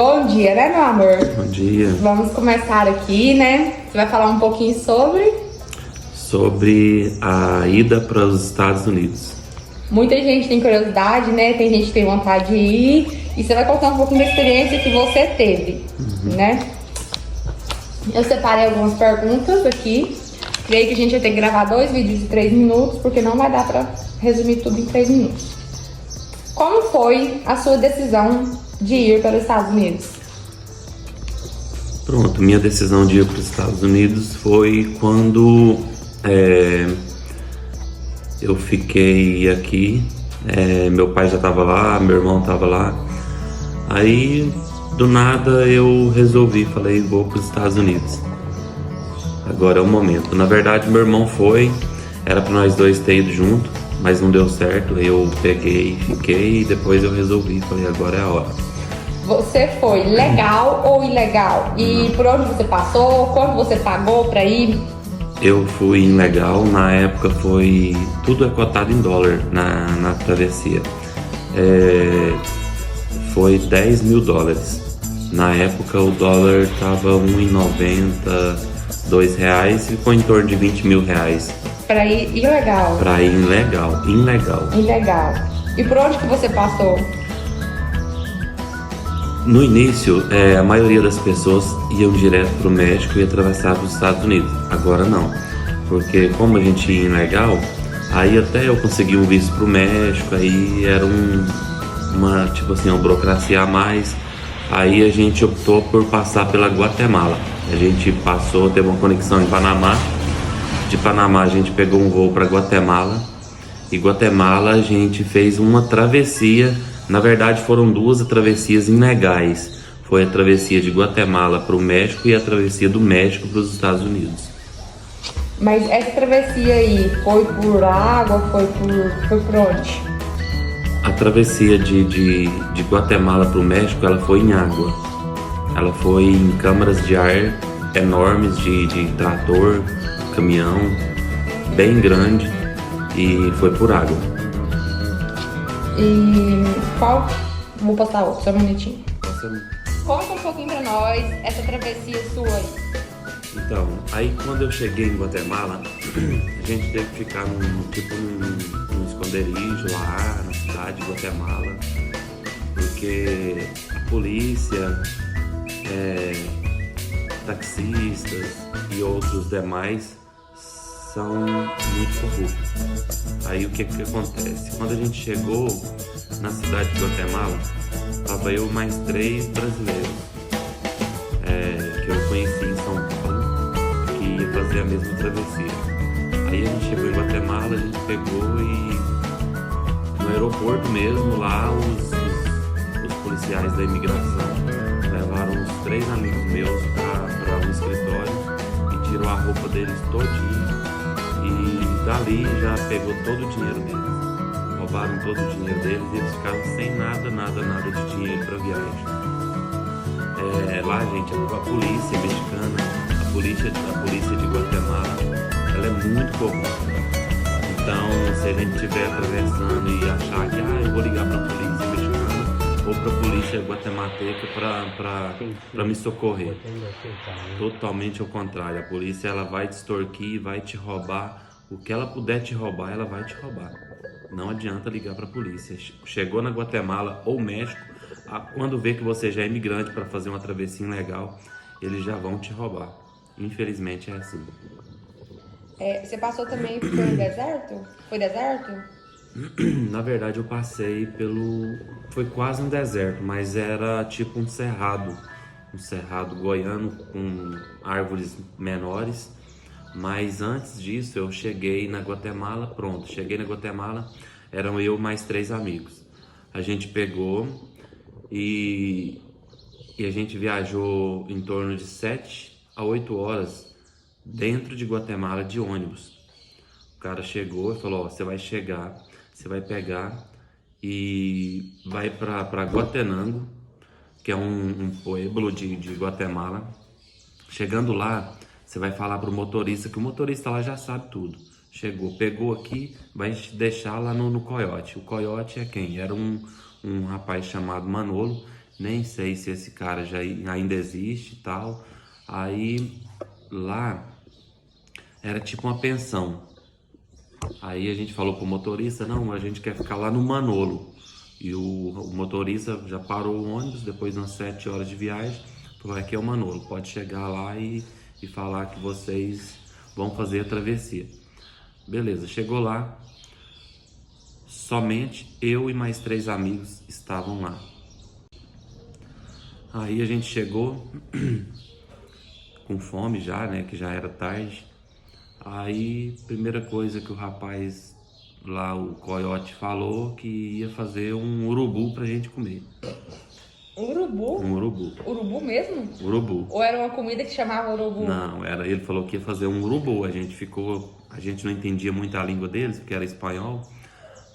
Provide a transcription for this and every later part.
Bom dia, né, meu amor? Bom dia. Vamos começar aqui, né? Você vai falar um pouquinho Sobre a ida para os Estados Unidos. Muita gente tem curiosidade, né? Tem gente que tem vontade de ir. E você vai contar um pouquinho da experiência que você teve, né? Eu separei algumas perguntas aqui. Creio que a gente vai ter que gravar 2 vídeos de 3 minutos, porque não vai dar pra resumir tudo em 3 minutos. Como foi a sua decisão de ir para os Estados Unidos? Pronto, minha decisão de ir para os Estados Unidos foi quando eu fiquei aqui. Meu pai já estava lá, meu irmão estava lá. Aí, do nada, eu resolvi, falei, vou para os Estados Unidos. Agora é o momento. Na verdade, meu irmão foi, era para nós dois ter ido junto, mas não deu certo. Eu peguei, fiquei e depois eu resolvi, falei, agora é a hora. Você foi legal ou ilegal? E por onde você passou? Quanto você pagou para ir? Eu fui ilegal, na época foi. Tudo é cotado em dólar na travessia. Foi US$ 10.000. Na época o dólar tava R$ 1,90, R$ 2, ficou em torno de R$ 20.000. Para ir ilegal. Pra ir ilegal. Ilegal. E por onde que você passou? No início, a maioria das pessoas iam direto para o México e atravessavam os Estados Unidos. Agora não, porque como a gente ia ilegal, aí até eu consegui um visto para o México, aí era uma burocracia a mais. Aí a gente optou por passar pela Guatemala. A gente passou, teve uma conexão em Panamá. De Panamá a gente pegou um voo para Guatemala. E Guatemala a gente fez uma travessia. Na verdade foram 2 travessias ilegais. Foi a travessia de Guatemala para o México e a travessia do México para os Estados Unidos. Mas essa travessia aí foi por água? Foi por onde? A travessia de Guatemala para o México, ela foi em água. Ela foi em câmaras de ar enormes de trator, caminhão, bem grande, e foi por água. E qual? Vou postar outro, só um minutinho. Conta um pouquinho pra nós essa travessia sua aí. Então, aí quando eu cheguei em Guatemala, a gente teve que ficar num esconderijo lá na cidade de Guatemala, porque a polícia, taxistas e outros demais são muito corruptos. Aí o que acontece? Quando a gente chegou na cidade de Guatemala, tava eu mais 3 brasileiros que eu conheci em São Paulo, que ia fazer a mesma travessia. Aí a gente chegou em Guatemala, a gente pegou e no aeroporto mesmo, lá os policiais da imigração levaram uns 3 amigos meus para um escritório e tirou a roupa deles todinha. E dali já pegou todo o dinheiro deles. Roubaram todo o dinheiro deles e eles ficaram sem nada de dinheiro para viagem. Lá, gente, a polícia mexicana, a polícia de Guatemala, ela é muito corrupta. Então, se a gente estiver atravessando e achar que eu vou ligar para a polícia mexicana ou para a polícia guatemalteca para me socorrer, totalmente ao contrário. A polícia ela vai te extorquir, vai te roubar. O que ela puder te roubar, ela vai te roubar. Não adianta ligar para a polícia. Chegou na Guatemala ou México, quando vê que você já é imigrante para fazer uma travessia ilegal, eles já vão te roubar. Infelizmente é assim. Você passou também por um deserto? Foi deserto? Na verdade eu passei foi quase um deserto, mas era tipo um cerrado goiano com árvores menores. Mas antes disso eu cheguei na Guatemala, cheguei na Guatemala, eram eu mais 3 amigos. A gente pegou e a gente viajou em torno de 7 a 8 horas dentro de Guatemala de ônibus. O cara chegou e falou, você vai chegar, você vai pegar e vai para Guatenango, que é um pueblo de Guatemala. Chegando lá, você vai falar pro motorista, que o motorista lá já sabe tudo. Chegou, pegou aqui, vai te deixar lá no Coiote. O Coiote é quem? Era um rapaz chamado Manolo. nem sei se esse cara ainda existe e tal. Aí lá era tipo uma pensão. Aí a gente falou pro motorista, não, a gente quer ficar lá no Manolo. E o motorista já parou o ônibus, depois de umas 7 horas de viagem, falou, aqui é o Manolo, pode chegar lá e falar que vocês vão fazer a travessia. Beleza, chegou lá, somente eu e mais 3 amigos estavam lá. Aí a gente chegou com fome já, né, que já era tarde. Aí, primeira coisa que o rapaz lá, o coiote, falou que ia fazer um urubu pra gente comer. Urubu? Um urubu. Urubu mesmo? Urubu. Ou era uma comida que chamava urubu? Não, ele falou que ia fazer um urubu. A gente não entendia muito a língua deles, porque era espanhol.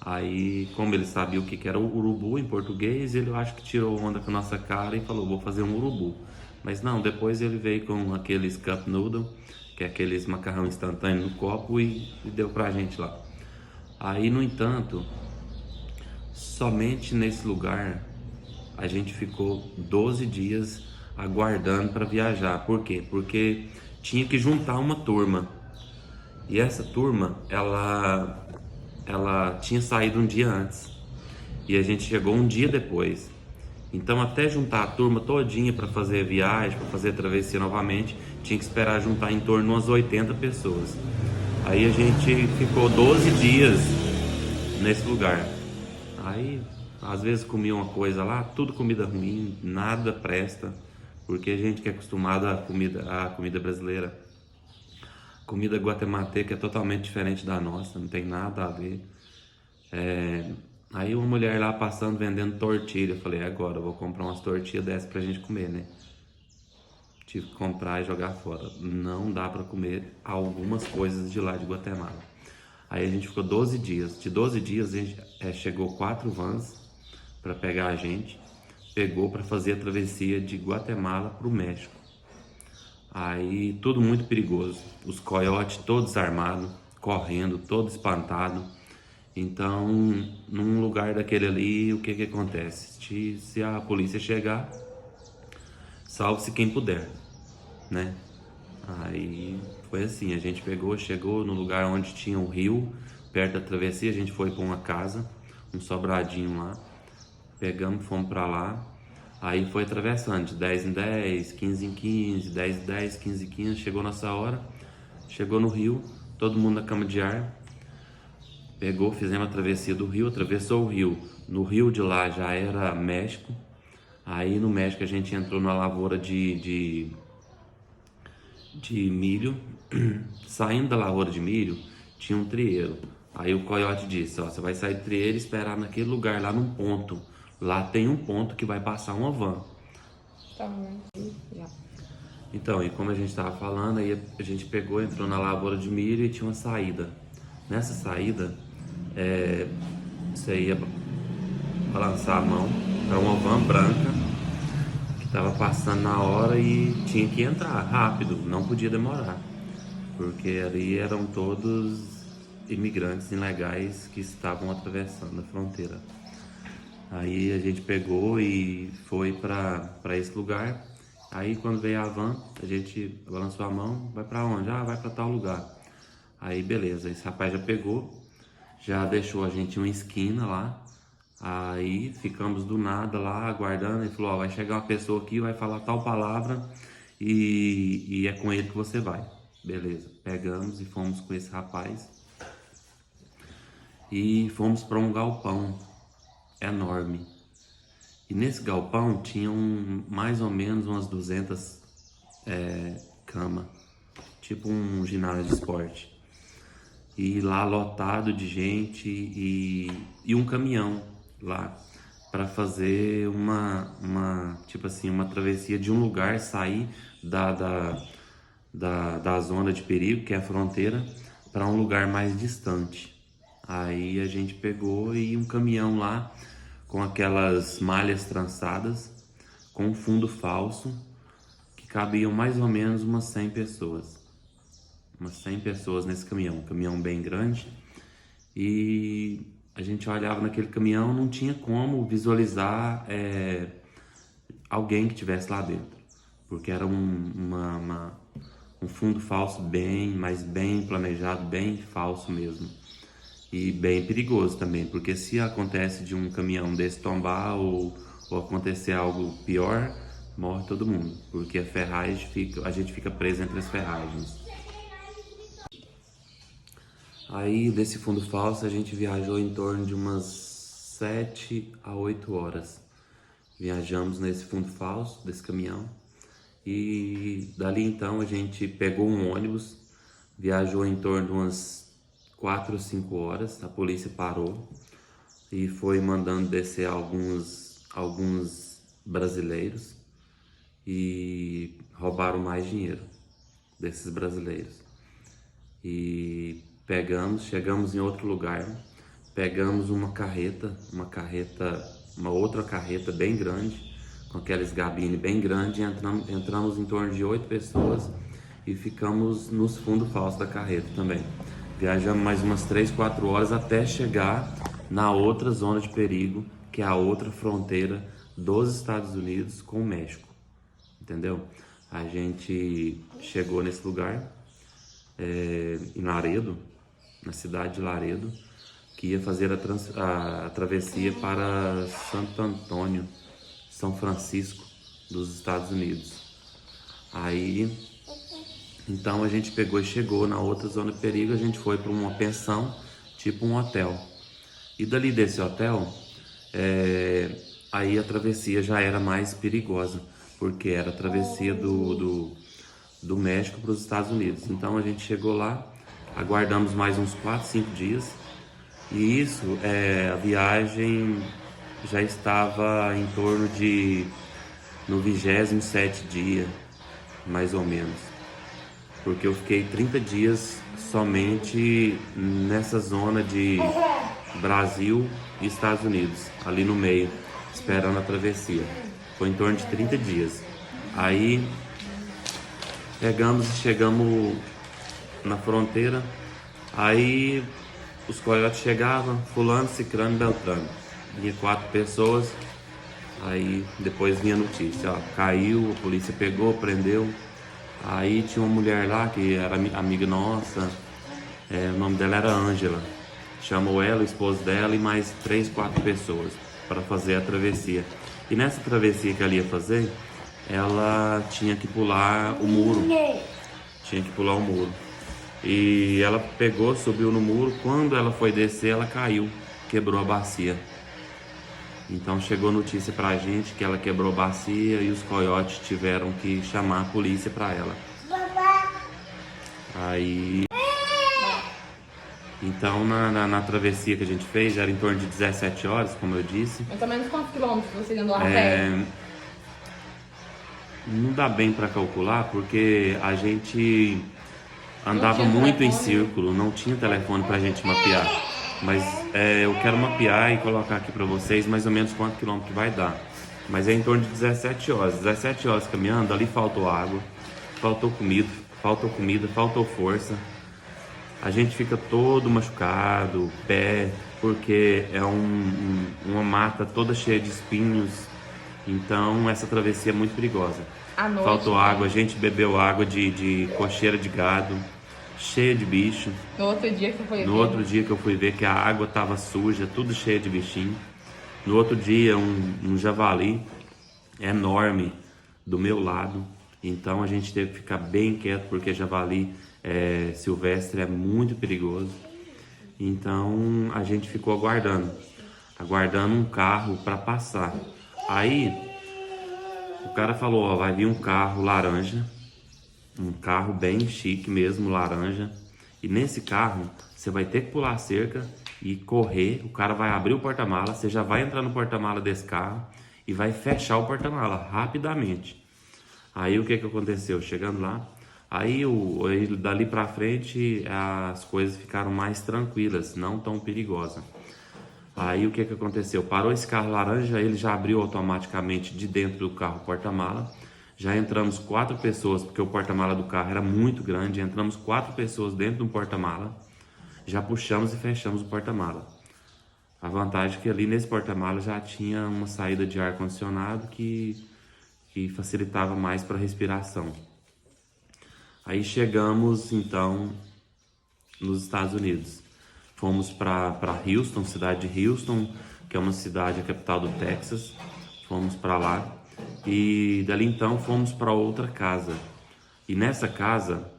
Aí, como ele sabia o que era o urubu em português, ele eu acho que tirou onda com a nossa cara e falou, vou fazer um urubu. Mas não, depois ele veio com aqueles cup noodle, que é aqueles macarrão instantâneo no copo e deu pra gente lá. Aí, no entanto, somente nesse lugar a gente ficou 12 dias aguardando para viajar. Por quê? Porque tinha que juntar uma turma. E essa turma, ela tinha saído um dia antes. E a gente chegou um dia depois. Então, até juntar a turma todinha para fazer a viagem, para fazer a travessia novamente, tinha que esperar juntar em torno de umas 80 pessoas. Aí a gente ficou 12 dias nesse lugar. Aí, às vezes comia uma coisa lá, tudo comida ruim, nada presta, porque a gente que é acostumado à comida brasileira, comida guatemalteca é totalmente diferente da nossa, não tem nada a ver. Aí uma mulher lá passando vendendo tortilha, eu falei, agora eu vou comprar umas tortilhas dessas pra gente comer, né? Tive que comprar e jogar fora. Não dá pra comer algumas coisas de lá de Guatemala. Aí a gente ficou 12 dias. De 12 dias a gente chegou 4 vans para pegar a gente. Pegou para fazer a travessia de Guatemala pro México. Aí tudo muito perigoso. Os coiotes todos armados, correndo, todo espantado. Então, num lugar daquele ali, o que acontece? Se a polícia chegar, salve-se quem puder, né? Aí foi assim, a gente chegou no lugar onde tinha um rio, perto da travessia, a gente foi para uma casa, um sobradinho lá, pegamos, fomos para lá, aí foi atravessando de 10 em 10, 15 em 15, 10 em 10, 15 em 15, chegou nossa hora, chegou no rio, todo mundo na cama de ar, fizemos a travessia do rio, atravessou o rio, no rio de lá já era México, aí no México a gente entrou na lavoura de milho, saindo da lavoura de milho, tinha um trieiro. Aí o coiote disse, ó, você vai sair do trieiro e esperar naquele lugar, lá num ponto. Lá tem um ponto que vai passar uma van. Então, e como a gente estava falando, aí a gente entrou na lavoura de milho e tinha uma saída. Nessa saída, você ia balançar a mão para uma van branca, tava passando na hora e tinha que entrar rápido, não podia demorar, porque ali eram todos imigrantes ilegais que estavam atravessando a fronteira. Aí a gente pegou e foi para esse lugar. Aí quando veio a van, a gente balançou a mão, vai para onde? Ah, vai para tal lugar. Aí beleza, esse rapaz já pegou, já deixou a gente em uma esquina lá. Aí ficamos do nada lá aguardando. Ele falou, ó, vai chegar uma pessoa aqui, vai falar tal palavra e é com ele que você vai. Beleza, pegamos e fomos com esse rapaz e fomos para um galpão enorme. E nesse galpão tinham mais ou menos umas 200 camas, tipo um ginásio de esporte. E lá lotado de gente e um caminhão lá para fazer tipo assim, uma travessia de um lugar, sair da zona de perigo, que é a fronteira, para um lugar mais distante. Aí a gente pegou e um caminhão lá com aquelas malhas trançadas, com um fundo falso, que cabiam mais ou menos umas 100 pessoas. Umas 100 pessoas nesse caminhão, um caminhão bem grande. E a gente olhava naquele caminhão, não tinha como visualizar alguém que estivesse lá dentro, porque era um fundo falso mas bem planejado, bem falso mesmo. E bem perigoso também, porque se acontece de um caminhão desse tombar ou acontecer algo pior, morre todo mundo, porque a gente fica preso entre as ferragens. Aí desse fundo falso a gente viajou em torno de umas 7 a 8 horas. Viajamos nesse fundo falso desse caminhão e dali então a gente pegou um ônibus, viajou em torno de umas 4 ou 5 horas, a polícia parou e foi mandando descer alguns brasileiros e roubaram mais dinheiro desses brasileiros. E chegamos em outro lugar, pegamos uma outra carreta bem grande, com aqueles gabines bem grandes, entramos em torno de 8 pessoas e ficamos nos fundos falsos da carreta também. Viajamos mais umas 3, 4 horas até chegar na outra zona de perigo, que é a outra fronteira dos Estados Unidos com o México, entendeu? A gente chegou nesse lugar, em Laredo, na cidade de Laredo, que ia fazer a travessia para Santo Antônio, São Francisco, dos Estados Unidos. Aí, então a gente pegou e chegou na outra zona de perigo, a gente foi para uma pensão, tipo um hotel. E dali desse hotel, aí a travessia já era mais perigosa, porque era a travessia do México para os Estados Unidos. Então a gente chegou lá, aguardamos mais uns 4, 5 dias, e isso, a viagem já estava em torno no 27º dia, mais ou menos, porque eu fiquei 30 dias somente nessa zona de Brasil e Estados Unidos, ali no meio, esperando a travessia. Foi em torno de 30 dias. Aí chegamos na fronteira, aí os coiotes chegavam, fulano, cicrano, beltrano. Vinha 4 pessoas, aí depois vinha a notícia, ó, caiu, a polícia pegou, prendeu. Aí tinha uma mulher lá que era amiga nossa, o nome dela era Ângela. Chamou ela, o esposo dela e mais 3, 4 pessoas para fazer a travessia. E nessa travessia que ela ia fazer, ela tinha que pular o muro. E ela pegou, subiu no muro. Quando ela foi descer, ela caiu, quebrou a bacia. Então chegou notícia pra gente que ela quebrou a bacia e os coiotes tiveram que chamar a polícia pra ela. Aí, então na travessia que a gente fez, era em torno de 17 horas, como eu disse. Mais ou menos quantos quilômetros você andou a pé? Não dá bem pra calcular, porque a gente andava muito em círculo, não tinha telefone pra gente mapear. Mas eu quero mapear e colocar aqui pra vocês mais ou menos quanto quilômetro vai dar. Mas é em torno de 17 horas. 17 horas caminhando, ali faltou água, faltou comida, faltou força. A gente fica todo machucado, pé, porque é uma mata toda cheia de espinhos. Então essa travessia é muito perigosa. Faltou água, a gente bebeu água de cocheira de gado, cheia de bicho. No outro dia que eu fui ver que a água estava suja, tudo cheio de bichinho. No outro dia, um javali enorme do meu lado. Então a gente teve que ficar bem quieto, porque javali silvestre é muito perigoso. Então a gente ficou aguardando um carro para passar. Aí o cara falou, ó, vai vir um carro laranja, um carro bem chique mesmo, laranja. E nesse carro você vai ter que pular a cerca e correr. O cara vai abrir o porta-mala, você já vai entrar no porta-mala desse carro e vai fechar o porta-mala rapidamente. Aí o que aconteceu? Chegando lá, aí dali pra frente as coisas ficaram mais tranquilas, não tão perigosas. Aí o que aconteceu? Parou esse carro laranja, ele já abriu automaticamente de dentro do carro o porta-mala. Já entramos 4 pessoas, porque o porta-mala do carro era muito grande. Entramos 4 pessoas dentro do porta-mala. Já puxamos e fechamos o porta-mala. A vantagem é que ali nesse porta-mala já tinha uma saída de ar-condicionado que que facilitava mais para a respiração. Aí chegamos então nos Estados Unidos. Fomos para Houston, cidade de Houston, que é uma cidade, a capital do Texas. Fomos para lá e dali então fomos para outra casa. E nessa casa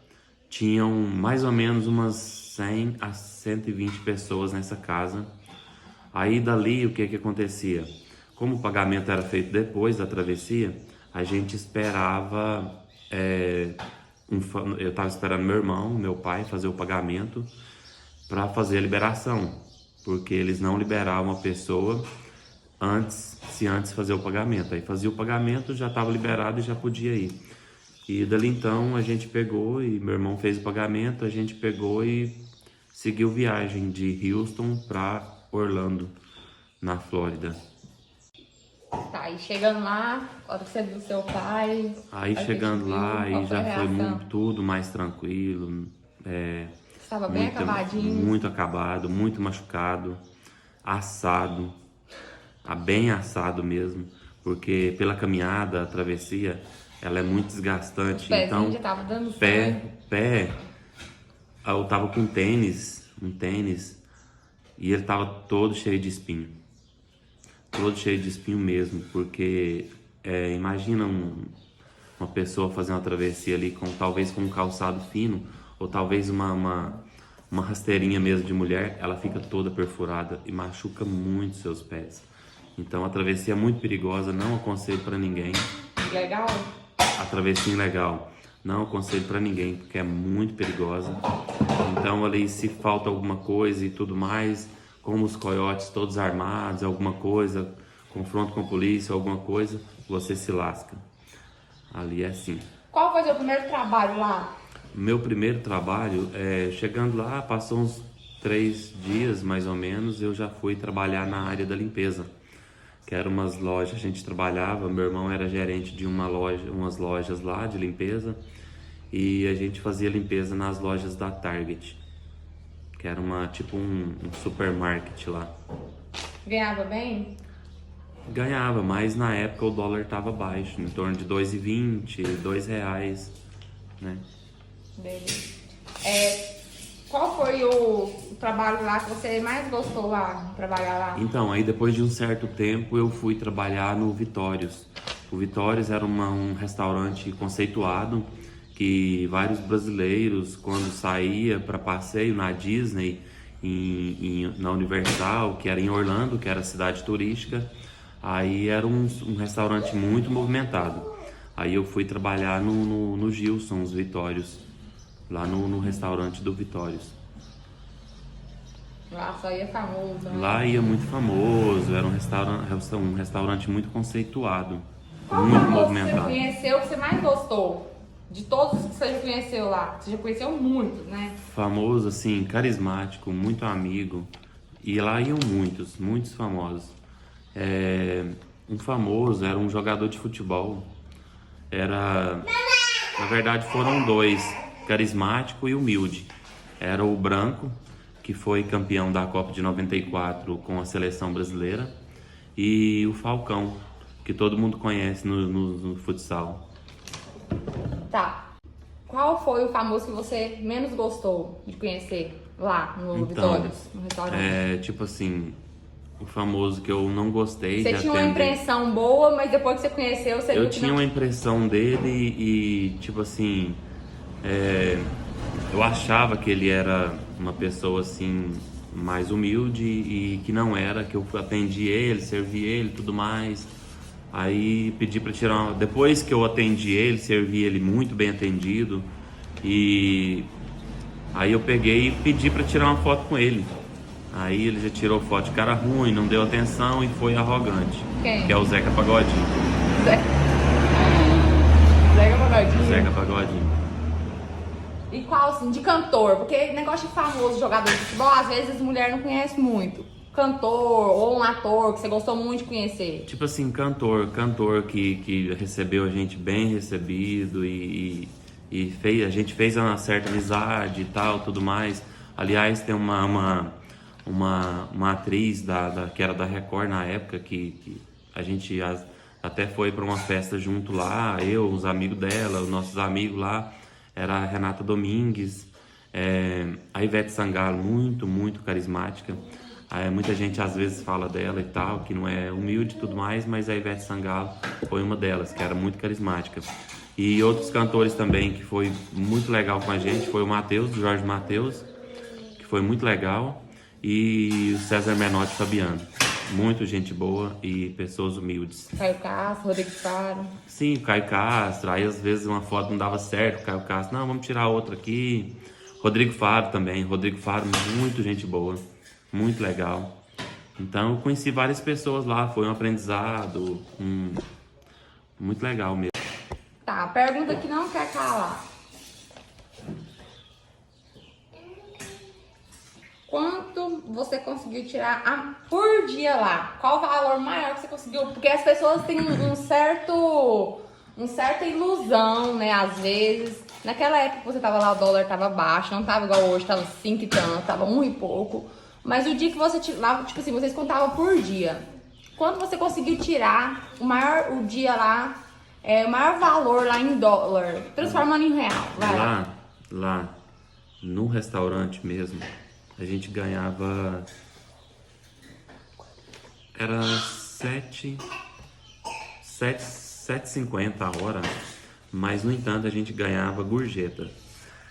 tinham mais ou menos umas 100 a 120 pessoas nessa casa. Aí dali o que acontecia? Como o pagamento era feito depois da travessia, a gente esperava, eu estava esperando meu irmão, meu pai fazer o pagamento para fazer a liberação, porque eles não liberavam a pessoa se antes fazer o pagamento. Aí fazia o pagamento, já estava liberado e já podia ir. E dali então a gente pegou e meu irmão fez o pagamento, a gente pegou e seguiu viagem de Houston para Orlando, na Flórida. Tá, e chegando lá, a hora que você viu seu pai... Aí chegando lá, aí já foi tudo mais tranquilo. Estava bem acabadinho. Muito acabado, muito machucado, assado, bem assado mesmo, porque pela caminhada, a travessia, ela é muito desgastante. Então, já tava dando eu tava com um tênis, e ele tava todo cheio de espinho. Todo cheio de espinho mesmo, porque imagina uma pessoa fazer uma travessia ali talvez com um calçado fino, ou talvez uma rasteirinha mesmo de mulher, ela fica toda perfurada e machuca muito seus pés. Então a travessia é muito perigosa, não aconselho para ninguém. Legal? A travessia legal, não aconselho para ninguém, porque é muito perigosa. Então ali se falta alguma coisa e tudo mais, como os coiotes todos armados, alguma coisa, confronto com a polícia, alguma coisa, você se lasca. Ali é assim. Qual foi o seu primeiro trabalho lá? Meu primeiro trabalho, chegando lá, passou uns 3 dias mais ou menos, eu já fui trabalhar na área da limpeza, que eram umas lojas, a gente trabalhava, meu irmão era gerente de umas lojas lá de limpeza, e a gente fazia limpeza nas lojas da Target, que era tipo um supermarket lá. Ganhava bem? Ganhava, mas na época o dólar estava baixo, em torno de R$2,20, R$2, né? Beleza. Qual foi o trabalho lá que você mais gostou lá, trabalhar lá? Então, aí depois de um certo tempo eu fui trabalhar no Vitórios. O Vitórios era um restaurante conceituado que vários brasileiros, quando saía para passeio na Disney, na Universal, que era em Orlando, que era a cidade turística, aí era um restaurante muito movimentado. Aí eu fui trabalhar no Gilson, os Vitórios, lá no restaurante do Vitórios. Lá só ia famoso, né? Lá ia muito famoso, era um restaurante muito conceituado, Qual muito famoso movimentado. Você conheceu que você mais gostou? De todos que você já conheceu lá? Você já conheceu muitos, né? Famoso, assim, carismático, muito amigo. E lá iam muitos famosos. Um famoso era um jogador de futebol. Na verdade foram 2, carismático e humilde. Era o Branco, que foi campeão da Copa de 94 com a seleção brasileira, e o Falcão, que todo mundo conhece no futsal. Tá. Qual foi o famoso que você menos gostou de conhecer lá no Vitórios, no restaurante? Tipo assim, o famoso que eu não gostei Você de tinha uma atender. impressão boa, mas depois que você conheceu, você viu Eu que tinha não... uma impressão dele e, tipo assim, eu achava que ele era uma pessoa, assim, mais humilde e que não era, que eu atendi ele, servi ele e tudo mais. Aí pedi pra tirar depois que eu atendi ele, servi ele muito bem atendido, e aí eu peguei e pedi pra tirar uma foto com ele. Aí ele já tirou foto de cara ruim, não deu atenção e foi arrogante. Quem? Que é o Zeca Pagodinho. Zeca Pagodinho. Zeca Pagodinho. E qual, assim, de cantor? Porque negócio de famoso jogador de futebol, às vezes as mulheres não conhecem muito. Cantor ou um ator que você gostou muito de conhecer. Tipo assim, cantor que recebeu a gente bem recebido e a gente fez uma certa amizade e tal, tudo mais. Aliás, tem uma atriz que era da Record na época, que a gente até foi para uma festa junto lá, eu, os amigos dela, os nossos amigos lá, era a Renata Domingues, a Ivete Sangalo, muito carismática. Muita gente às vezes fala dela e tal, que não é humilde e tudo mais, mas a Ivete Sangalo foi uma delas, que era muito carismática. E outros cantores também, que foi muito legal com a gente, foi o Matheus, do Jorge Matheus, que foi muito legal, e o César Menotti e Fabiano. Muito gente boa e pessoas humildes. Caio Castro, Rodrigo Faro. Sim, o Caio Castro, aí às vezes uma foto não dava certo, o Caio Castro, não, vamos tirar outra aqui. Rodrigo Faro também, Rodrigo Faro, muito gente boa, muito legal. Então eu conheci várias pessoas lá, foi um aprendizado, muito legal mesmo. Tá, pergunta que não quer calar. Quanto você conseguiu tirar por dia lá? Qual o valor maior que você conseguiu? Porque as pessoas têm uma certa ilusão, né? Às vezes. Naquela época que você tava lá, o dólar tava baixo, não tava igual hoje, tava 5 e tanto, tava 1 e pouco. Mas o dia que você tirava, tipo assim, vocês contavam por dia. Quanto você conseguiu tirar o dia lá, o maior valor lá em dólar, transformando em real? Vai. Lá, no restaurante mesmo, a gente ganhava, era 7,50 a hora, mas no entanto a gente ganhava gorjeta.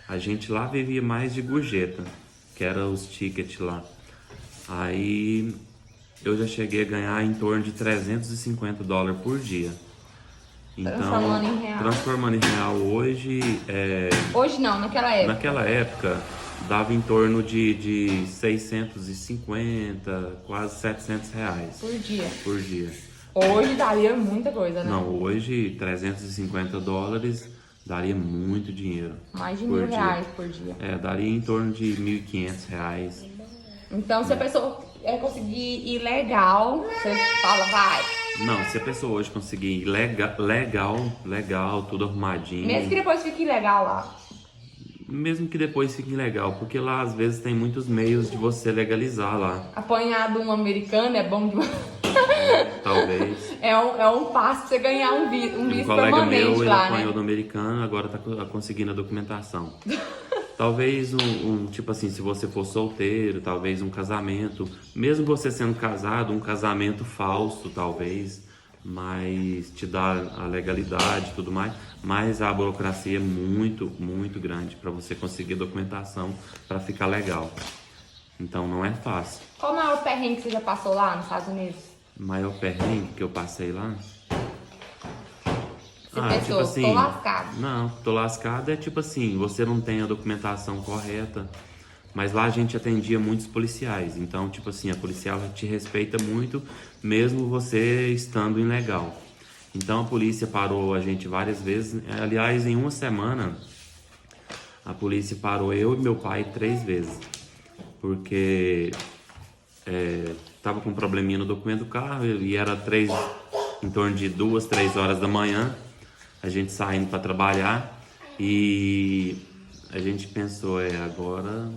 A gente lá vivia mais de gorjeta, que era os tickets lá. Aí eu já cheguei a ganhar em torno de $350 por dia. Então, transformando em real hoje... Hoje não, naquela época. Naquela época, dava em torno de 650, quase R$700. Por dia. Hoje daria muita coisa, né? Não, hoje $350 daria muito dinheiro. Mais de R$1.000 por dia. Daria em torno de R$1.500. Então, se a pessoa conseguir ir legal, você fala, vai. Não, se a pessoa hoje conseguir ir legal, tudo arrumadinho. Mesmo que depois fique ilegal lá. Mesmo que depois fique ilegal, porque lá às vezes tem muitos meios de você legalizar lá. Apanhar de um americano é bom demais. Talvez. É um passo pra você ganhar um visto permanente lá, né? Um colega meu, ele apanhou do americano, agora tá conseguindo a documentação. Talvez tipo assim, se você for solteiro, talvez um casamento, mesmo você sendo casado, um casamento falso, talvez, mas te dá a legalidade e tudo mais, mas a burocracia é muito grande para você conseguir documentação para ficar legal. Então não é fácil. Qual o maior perrengue que você já passou lá nos Estados Unidos? O maior perrengue que eu passei lá? Você pensou, tipo assim, tô lascado. Não, tô lascado é tipo assim, você não tem a documentação correta, mas lá a gente atendia muitos policiais, então tipo assim, a policial te respeita muito, mesmo você estando ilegal. Então a polícia parou a gente várias vezes, aliás, em uma semana, a polícia parou eu e meu pai 3 vezes, porque tava com um probleminha no documento do carro e era em torno de 2, 3 horas da manhã, a gente saindo para trabalhar e a gente pensou, agora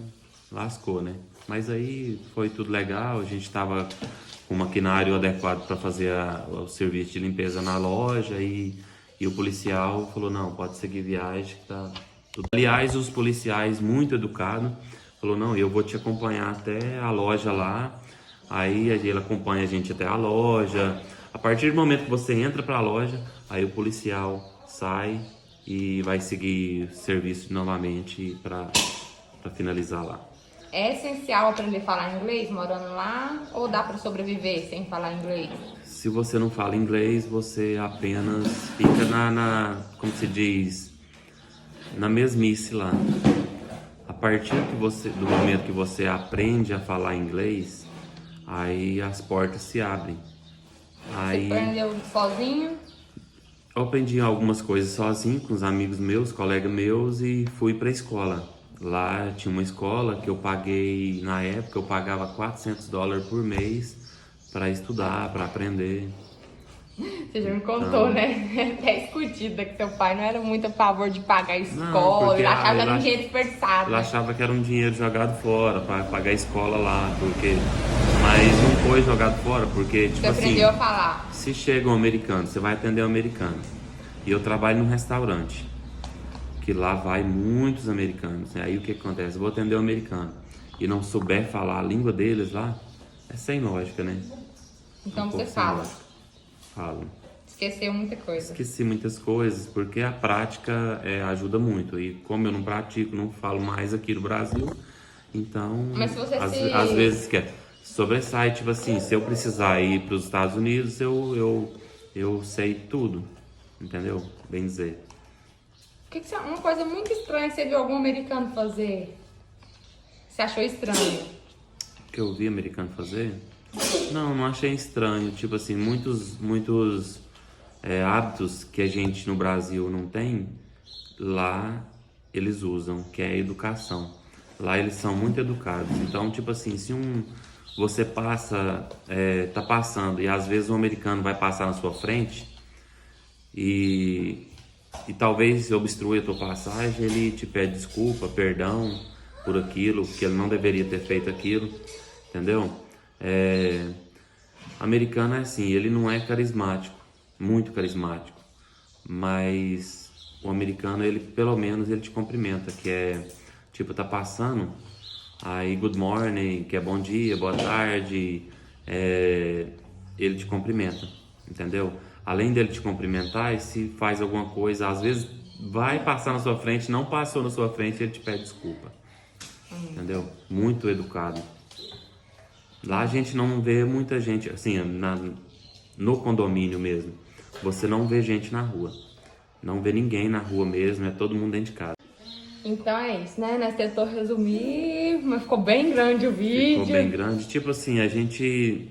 lascou, né? Mas aí foi tudo legal, a gente tava com o maquinário adequado para fazer o serviço de limpeza na loja e o policial falou, não, pode seguir viagem, que tá tudo. Aliás, os policiais muito educados, falou, não, eu vou te acompanhar até a loja lá, aí ele acompanha a gente até a loja. A partir do momento que você entra para a loja, aí o policial sai e vai seguir serviço novamente para finalizar lá. É essencial aprender a falar inglês morando lá ou dá para sobreviver sem falar inglês? Se você não fala inglês, você apenas fica como se diz, na mesmice lá. A partir do momento que você aprende a falar inglês, aí as portas se abrem. Você aprendeu sozinho? Eu aprendi algumas coisas sozinho com os amigos meus, colegas meus, e fui para a escola. Lá tinha uma escola que eu paguei, na época eu pagava $400 por mês para estudar, para aprender. Você já me contou, né? Até escutida que seu pai não era muito a favor de pagar a escola, ele achava que era um dinheiro desperdiçado. Ele achava que era um dinheiro jogado fora para pagar a escola lá, mas não foi jogado fora, porque tipo você aprendeu a falar. se chega um americano, você vai atender um americano. E eu trabalho num restaurante, que lá vai muitos americanos. Aí o que acontece? Eu vou atender um americano e não souber falar a língua deles lá, é sem lógica, né? Então você Sem fala. lógica. Falo. Esqueceu muita coisa. Esqueci muitas coisas, porque a prática ajuda muito. E como eu não pratico, não falo mais aqui no Brasil, então Mas se você às vezes sobressai, tipo assim, se eu precisar ir para os Estados Unidos, eu sei tudo, entendeu? Bem dizer. Uma coisa muito estranha que você viu algum americano fazer? Você achou estranho? Que eu vi americano fazer? Não achei estranho. Tipo assim, muitos hábitos que a gente no Brasil não tem, lá eles usam, que é a educação. Lá eles são muito educados. Então, tipo assim, se você tá passando e às vezes um americano vai passar na sua frente e talvez obstrua a tua passagem, ele te pede desculpa, perdão por aquilo, que ele não deveria ter feito aquilo, entendeu? Americano é assim, ele não é carismático, muito carismático, mas o americano, ele pelo menos ele te cumprimenta, que é tipo, tá passando, aí good morning, que é bom dia, boa tarde, ele te cumprimenta, entendeu? Além dele te cumprimentar, e se faz alguma coisa, às vezes vai passar na sua frente, não passou na sua frente, ele te pede desculpa, entendeu? Muito educado. Lá a gente não vê muita gente, assim, no condomínio mesmo, você não vê gente na rua, não vê ninguém na rua mesmo, é todo mundo dentro de casa. Então é isso, né? Nós tentou resumir, mas ficou bem grande o vídeo. Ficou bem grande. Tipo assim, a gente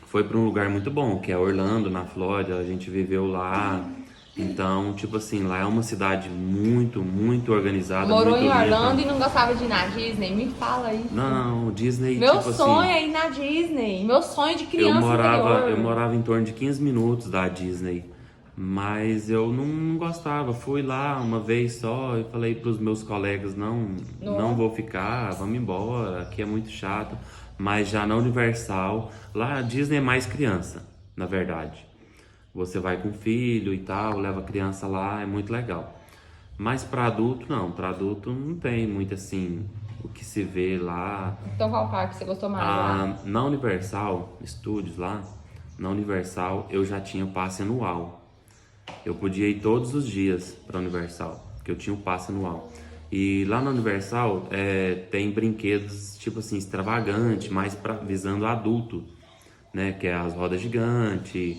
foi para um lugar muito bom, que é Orlando, na Flórida. A gente viveu lá. Então, tipo assim, lá é uma cidade muito, muito organizada. Morou muito em Orlando limpa. e não gostava de ir na Disney? Me fala aí. Não, Disney, Meu tipo sonho assim, é ir na Disney. Meu sonho de criança eu interior. morava em torno de 15 minutos da Disney. Mas eu não gostava. Fui lá uma vez só e falei para os meus colegas, não vou ficar, vamos embora, aqui é muito chato. Mas já na Universal, lá a Disney é mais criança, na verdade. Você vai com filho e tal, leva a criança lá, é muito legal. Mas para adulto não tem muito assim o que se vê lá. Então qual parque você gostou mais lá? Na Universal Studios lá, na Universal eu já tinha o passe anual. Eu podia ir todos os dias para Universal, porque eu tinha o passe anual. E lá na Universal tem brinquedos tipo assim extravagante, mais visando adulto, né? Que é as rodas gigantes,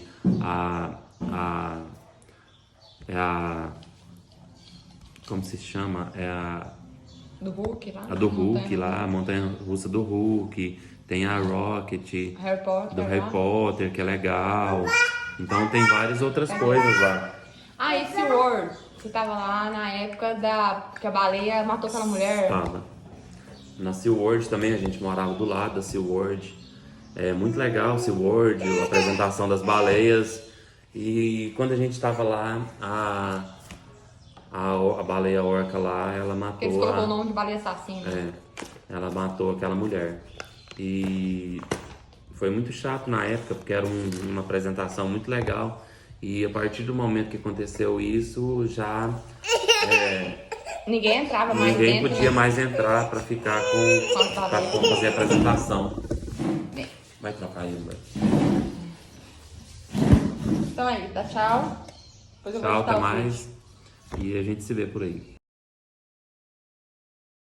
como se chama? Do Hulk lá? A do Hulk lá, a montanha russa do Hulk, tem a Rocket, Harry Potter, do lá. Harry Potter, que é legal. Então tem várias outras coisas lá. Ah, e SeaWorld? Você tava lá na época que a baleia matou aquela mulher? Tava. Na SeaWorld também, a gente morava do lado da SeaWorld. É muito legal SeaWorld, a apresentação das baleias. E quando a gente tava lá, a baleia orca lá, ela Porque eles matou colocou o nome de baleia assassina. ela matou aquela mulher. E foi muito chato na época, porque era uma apresentação muito legal. E a partir do momento que aconteceu isso, já Ninguém entrava mais ninguém dentro. podia mais entrar para ficar pra fazer a apresentação. Vai trocar aí, Humberto. Então aí, tá tchau. Depois eu vou Tchau, editar até o vídeo. mais. E a gente se vê por aí.